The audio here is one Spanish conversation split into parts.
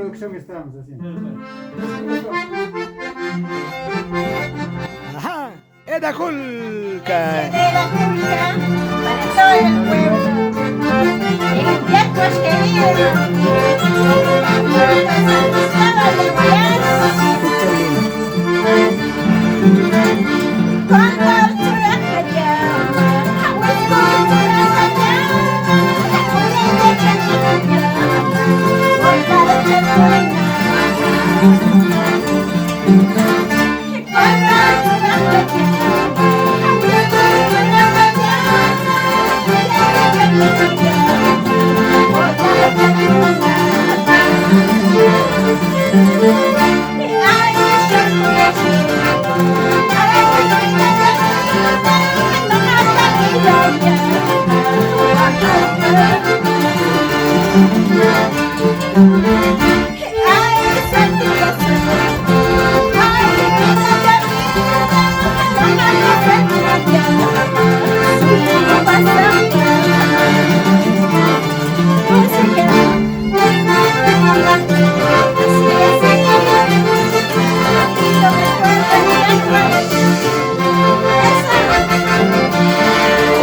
introducción estamos haciendo. Ajá, Eda Julka. Eda Julka para todo el pueblo. En el Yacuas querido.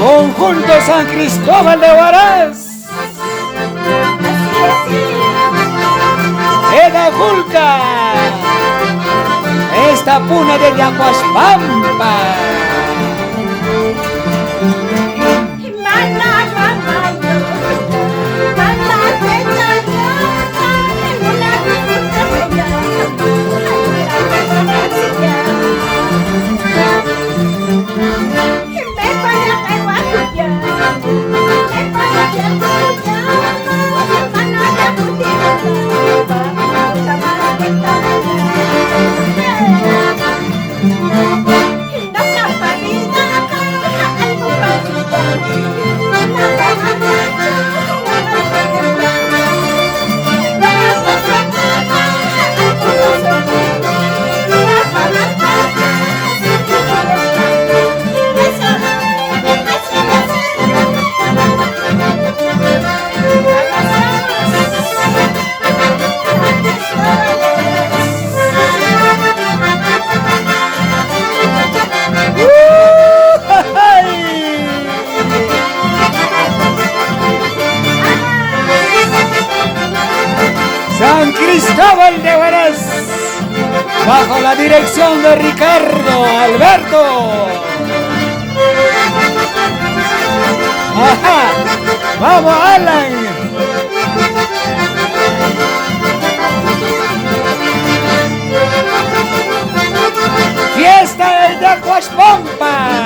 Conjunto San Cristóbal de Huaraz. Eda Julka. Esta puna de Yacuaspampa. San Cristóbal de Huaraz, bajo la dirección de Ricardo Alberto. Ajá, vamos Alan. Fiesta de Yacuaspampa.